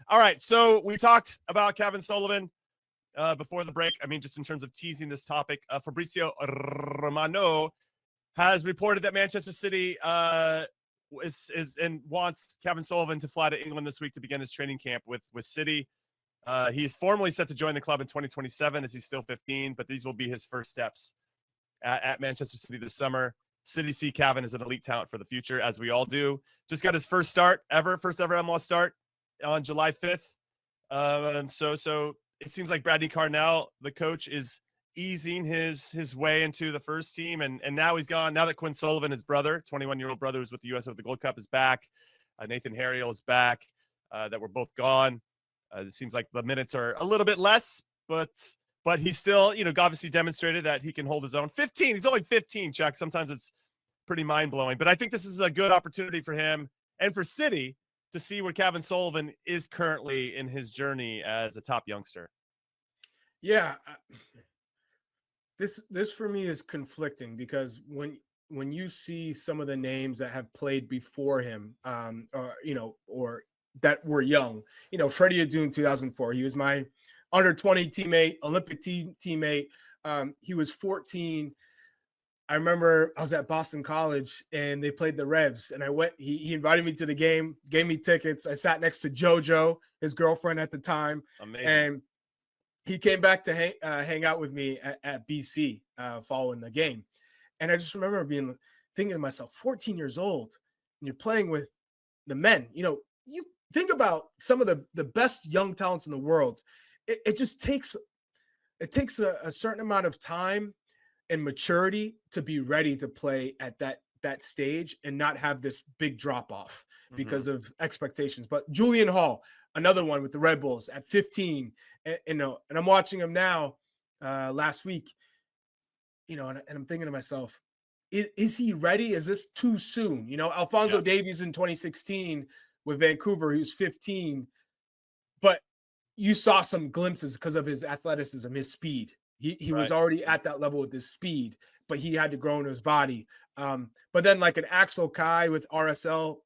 All right, so we talked about Cavan Sullivan before the break. I mean, just in terms of teasing this topic, Fabrizio Romano has reported that Manchester City is and wants Cavan Sullivan to fly to England this week to begin his training camp with City. He is formally set to join the club in 2027 as he's still 15, but these will be his first steps at Manchester City this summer. City see Cavan as an elite talent for the future, as we all do. Just got his first ever MLS start on July 5th. So it seems like Bradley Carnell, the coach, is easing his way into the first team, and now he's gone. Now that Quinn Sullivan, his brother, 21-year-old brother who's with the U.S. with the Gold Cup, is back. Nathan Harriel is back. That were both gone. It seems like the minutes are a little bit less, but he's still, obviously demonstrated that he can hold his own. 15, he's only 15, Chuck. Sometimes it's pretty mind-blowing. But I think this is a good opportunity for him and for City to see where Cavan Sullivan is currently in his journey as a top youngster. Yeah. This for me is conflicting, because when you see some of the names that have played before him, or that were young, Freddy Adu in 2004, he was my under 20 teammate, Olympic teammate. He was 14. I remember I was at Boston College and they played the Revs, and I went. He invited me to the game, gave me tickets. I sat next to JoJo, his girlfriend at the time. Amazing. And he came back to hang out with me at BC following the game. And I just remember thinking to myself, 14 years old, and you're playing with the men. You think about some of the best young talents in the world. It just takes a certain amount of time and maturity to be ready to play at that stage and not have this big drop off because of expectations. But Julian Hall, another one with the Red Bulls at 15, and I'm watching him now last week, and I'm thinking to myself, is he ready? Is this too soon? Alphonso Davies in 2016 with Vancouver, he was 15, but you saw some glimpses because of his athleticism, his speed. He was already at that level with his speed, but he had to grow in his body. But then like an Axel Kai with RSL,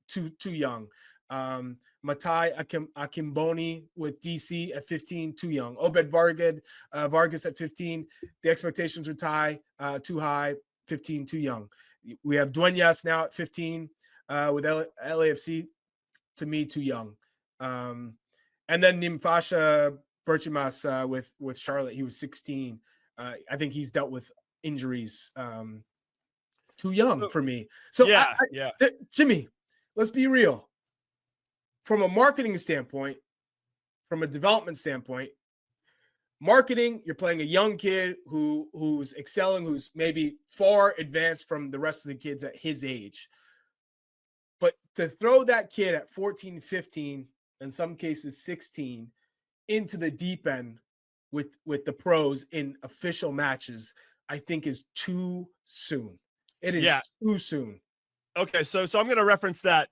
too young. Matai Akimboni with DC at 15, too young. Obed Vargas at 15. The expectations were too high, 15, too young. We have Duenas now at 15 with LAFC, to me, too young. And then Nimfasha Berchimas with Charlotte, he was 16. I think he's dealt with injuries. Too young for me. So Jimmy, let's be real. From a marketing standpoint, from a development standpoint, marketing, you're playing a young kid who's excelling, who's maybe far advanced from the rest of the kids at his age. But to throw that kid at 14, 15, in some cases 16, into the deep end with the pros in official matches, I think is too soon. It is too soon. Okay, so I'm going to reference that.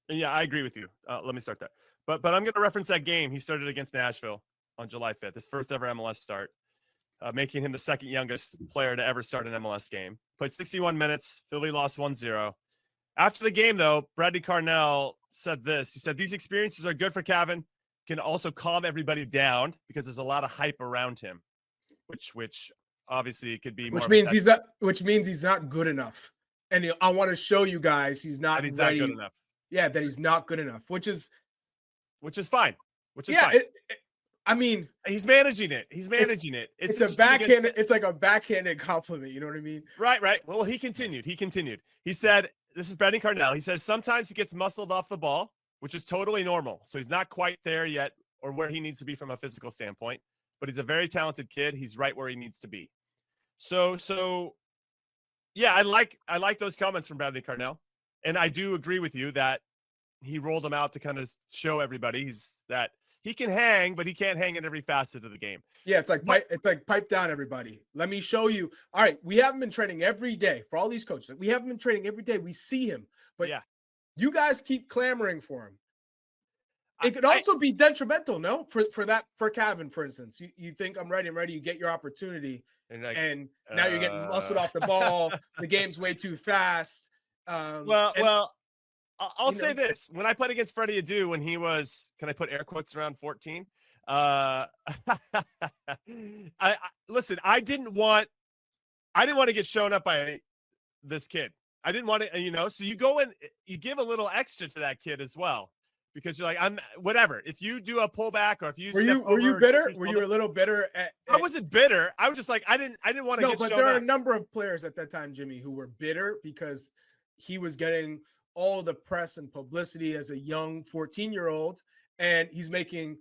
Yeah, I agree with you. Let me start there. But I'm going to reference that game he started against Nashville on July 5th, his first ever MLS start, making him the second youngest player to ever start an MLS game. Played 61 minutes. Philly lost 1-0. After the game, though, Bradley Carnell said this. He said, these experiences are good for Cavan, can also calm everybody down because there's a lot of hype around him, which obviously could be more. Which means he's not good enough. And I want to show you guys he's not ready. Not good enough. Yeah, that he's not good enough, which is fine. Fine. I mean, he's managing it. It's a backhand. It's like a backhanded compliment. You know what I mean? Right. Well, he continued. He said, this is Bradley Carnell. He says, sometimes he gets muscled off the ball, which is totally normal. So he's not quite there yet or where he needs to be from a physical standpoint, but he's a very talented kid. He's right where he needs to be. So yeah, I like those comments from Bradley Carnell. And I do agree with you that he rolled him out to kind of show everybody that he can hang, but he can't hang in every facet of the game. Yeah, it's like pipe down, everybody. Let me show you. All right, we haven't been training every day for all these coaches. We haven't been training every day. We see him, but you guys keep clamoring for him. It could also be detrimental, no? For Cavan, for instance. You think I'm ready. You get your opportunity, and now you're getting muscled off the ball. The game's way too fast. Well, I'll say this: when I played against Freddy Adu, when he was, can I put air quotes around 14? I listen. I didn't want to get shown up by this kid. I didn't want to, so you go in, you give a little extra to that kid as well, because you're like, I'm whatever. If you do a pullback or if you were you bitter? Were you a little bitter? I wasn't bitter. I was just like, I didn't want to get shown up. No, but there are a number of players at that time, Jimmy, who were bitter because he was getting all the press and publicity as a young 14-year-old, and he's making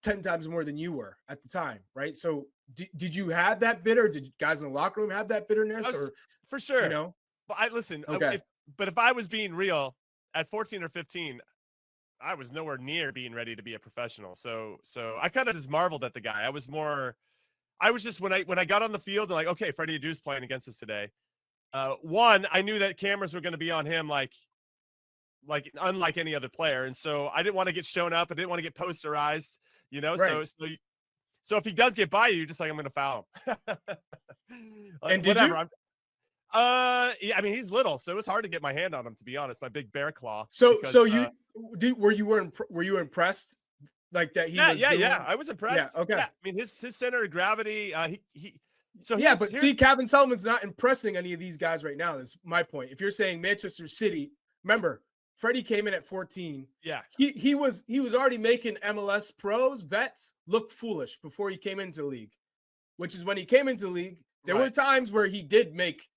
10 times more than you were at the time, right? So did you have that bitter? Did guys in the locker room have that bitterness? Or for sure, But okay. But if I was being real, at 14 or 15, I was nowhere near being ready to be a professional. So I kind of just marveled at the guy. I was just when I got on the field and like, okay, Freddy Adu's playing against us today. One, I knew that cameras were going to be on him, like unlike any other player, and so I didn't want to get shown up. I didn't want to get posterized, Right. So if he does get by you, you're just like, I'm going to foul him. And did whatever. you? Yeah, I mean, he's little, so it was hard to get my hand on him, to be honest. My big bear claw. So were you impressed like that? Yeah. I was impressed. Yeah, okay. Yeah, I mean, his center of gravity. See, Cavan Sullivan's not impressing any of these guys right now. That's my point. If you're saying Manchester City, remember, Freddie came in at 14. Yeah, he was already making MLS pros, vets look foolish before he came into the league. Which is when he came into the league, there were times where he did make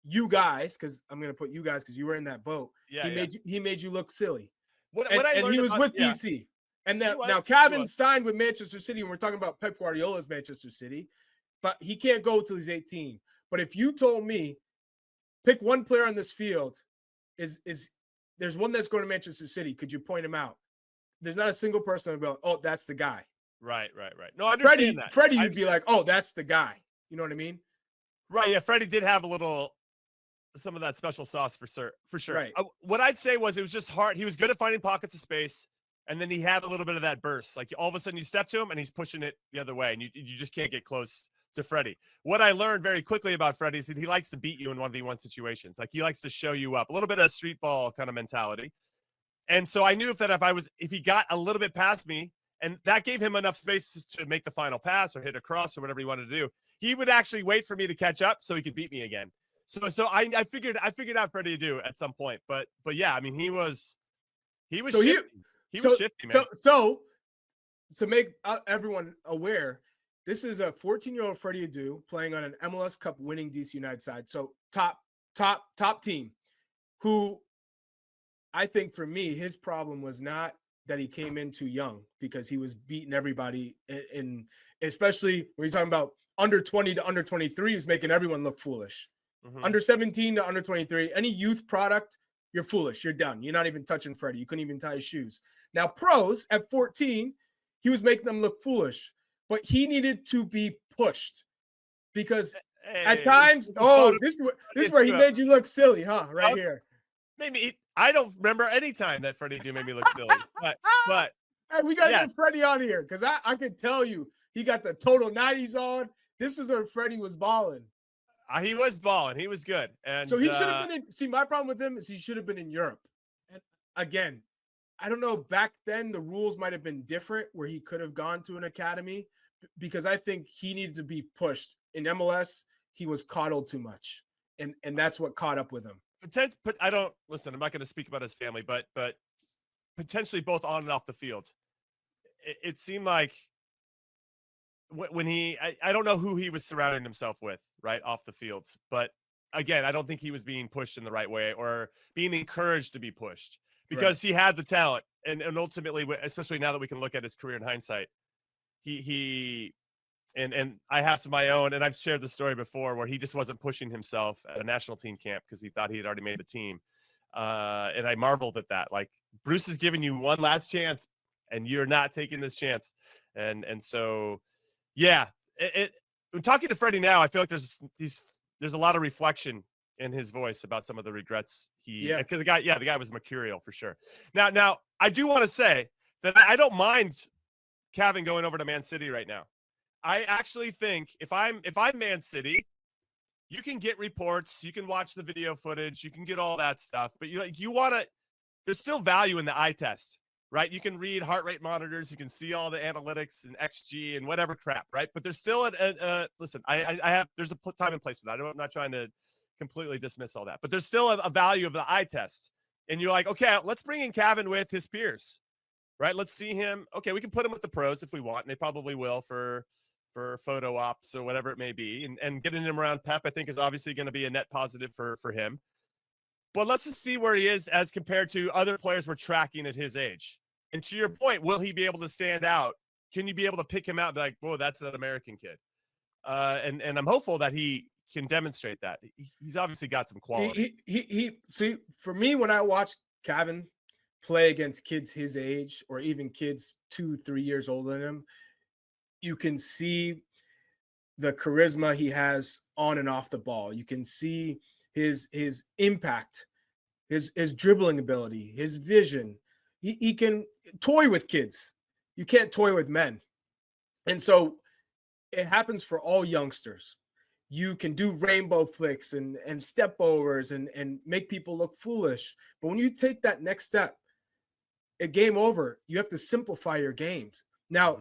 you guys, because I'm going to put you guys because you were in that boat. Yeah, he made you look silly. And he was with DC. And now Cavan signed with Manchester City, and we're talking about Pep Guardiola's Manchester City, but he can't go till he's 18. But if you told me, pick one player on this field, there's one that's going to Manchester City, could you point him out? There's not a single person that would be like, oh, that's the guy. Right. No, I understand that. Freddie, you'd be like, oh, that's the guy. You know what I mean? Right. Yeah. Freddie did have some of that special sauce for sure. Right. What I'd say was it was just hard. He was good at finding pockets of space, and then he had a little bit of that burst. Like all of a sudden you step to him and he's pushing it the other way, and you just can't get close to Freddie. What I learned very quickly about Freddie is that he likes to beat you in 1v1 situations. Like he likes to show you up, a little bit of street ball kind of mentality. And so I knew if he got a little bit past me, and that gave him enough space to make the final pass or hit a cross or whatever he wanted to do, he would actually wait for me to catch up so he could beat me again. So I figured out Freddy Adu at some point, but yeah, I mean he was shifty. He was shifty, man. So to make everyone aware, this is a 14-year-old Freddy Adu playing on an MLS Cup winning DC United side. So top team, who I think for me, his problem was not that he came in too young, because he was beating everybody in especially when you're talking about under 20 to under 23, he was making everyone look foolish. Mm-hmm. Under 17 to under 23, any youth product, you're foolish. You're done. You're not even touching Freddie. You couldn't even tie his shoes. Now, pros at 14, he was making them look foolish, but he needed to be pushed because at times, this is where he made you look silly, huh? Right here. Maybe I don't remember any time that Freddie Adu made me look silly, but hey, we got to get Freddie on here because I can tell you he got the total 90s on. This is where Freddie was balling. He was balling. He was good. And so he should have been in. See, my problem with him is he should have been in Europe. And again, I don't know. Back then, the rules might have been different where he could have gone to an academy, because I think he needed to be pushed. In MLS, he was coddled too much. And that's what caught up with him. But I don't listen. I'm not going to speak about his family, but potentially both on and off the field. It seemed like when I don't know who he was surrounding himself with right off the field, but again, I don't think he was being pushed in the right way or being encouraged to be pushed, because he had the talent, and ultimately, especially now that we can look at his career in hindsight, he and I have some of my own, and I've shared the story before where he just wasn't pushing himself at a national team camp because he thought he had already made the team, and I marveled at that. Like, Bruce is giving you one last chance, and you're not taking this chance, and so. Yeah, when talking to Freddie now, I feel like there's a lot of reflection in his voice about some of the regrets because the guy was mercurial for sure. Now I do want to say that I don't mind Cavan going over to Man City right now. I actually think if I'm Man City, you can get reports, you can watch the video footage, you can get all that stuff, but you want to. There's still value in the eye test, right? You can read heart rate monitors, you can see all the analytics and XG and whatever crap, right? But there's still listen. I have there's a time and place for that. I'm not trying to completely dismiss all that, but there's still a value of the eye test. And you're like, okay, let's bring in Cavan with his peers, right? Let's see him. Okay, we can put him with the pros if we want, and they probably will for photo ops or whatever it may be. And getting him around Pep, I think, is obviously going to be a net positive for him. But let's just see where he is as compared to other players we're tracking at his age. And to your point, will he be able to stand out? Can you be able to pick him out and be like, whoa, that's that American kid? And I'm hopeful that he can demonstrate that. He's obviously got some quality. He see, for me, when I watch Cavan play against kids his age or even kids 2-3 years older than him, you can see the charisma he has on and off the ball. You can see his impact, his dribbling ability, his vision. He can toy with kids. You can't toy with men. And so it happens for all youngsters. You can do rainbow flicks and step overs and make people look foolish. But when you take that next step, a game over, you have to simplify your games. Now,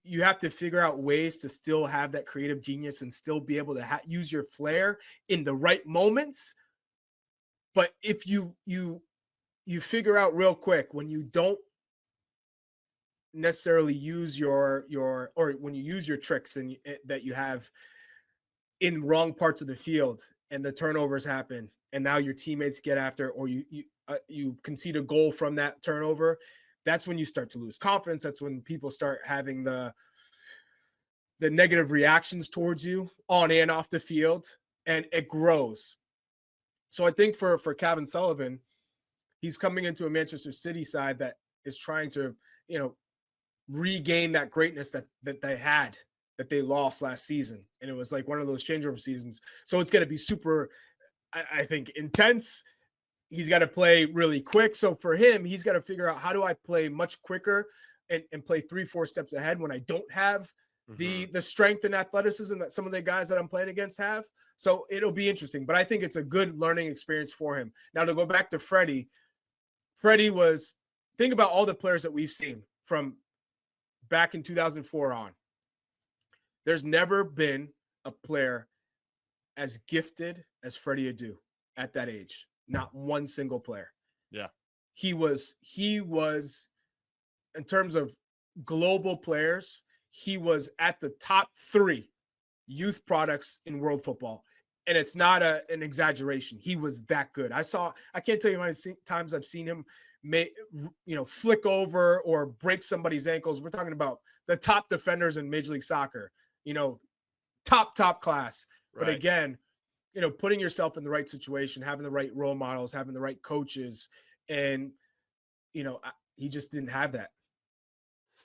you have to figure out ways to still have that creative genius and still be able to use your flair in the right moments. But if you figure out real quick when you don't necessarily use or when you use your tricks and that you have in wrong parts of the field and the turnovers happen and now your teammates get after, or you concede a goal from that turnover, that's when you start to lose confidence. That's when people start having the negative reactions towards you on and off the field, and it grows. So I think for Cavan Sullivan, he's coming into a Manchester City side that is trying to, regain that greatness that they had, that they lost last season. And it was like one of those changeover seasons. So it's going to be super, I think, intense. He's got to play really quick. So for him, he's got to figure out, how do I play much quicker and play 3-4 steps ahead when I don't have the strength and athleticism that some of the guys that I'm playing against have. So it'll be interesting, but I think it's a good learning experience for him. Now, to go back to Freddie was, think about all the players that we've seen from back in 2004 on. There's never been a player as gifted as Freddy Adu at that age. Not one single player. Yeah. He was, in terms of global players, he was at the top 3 youth products in world football. And it's not an exaggeration. He was that good. I can't tell you how many times I've seen him flick over or break somebody's ankles. We're talking about the top defenders in Major League Soccer, top class. Right. But again, putting yourself in the right situation, having the right role models, having the right coaches. And, he just didn't have that.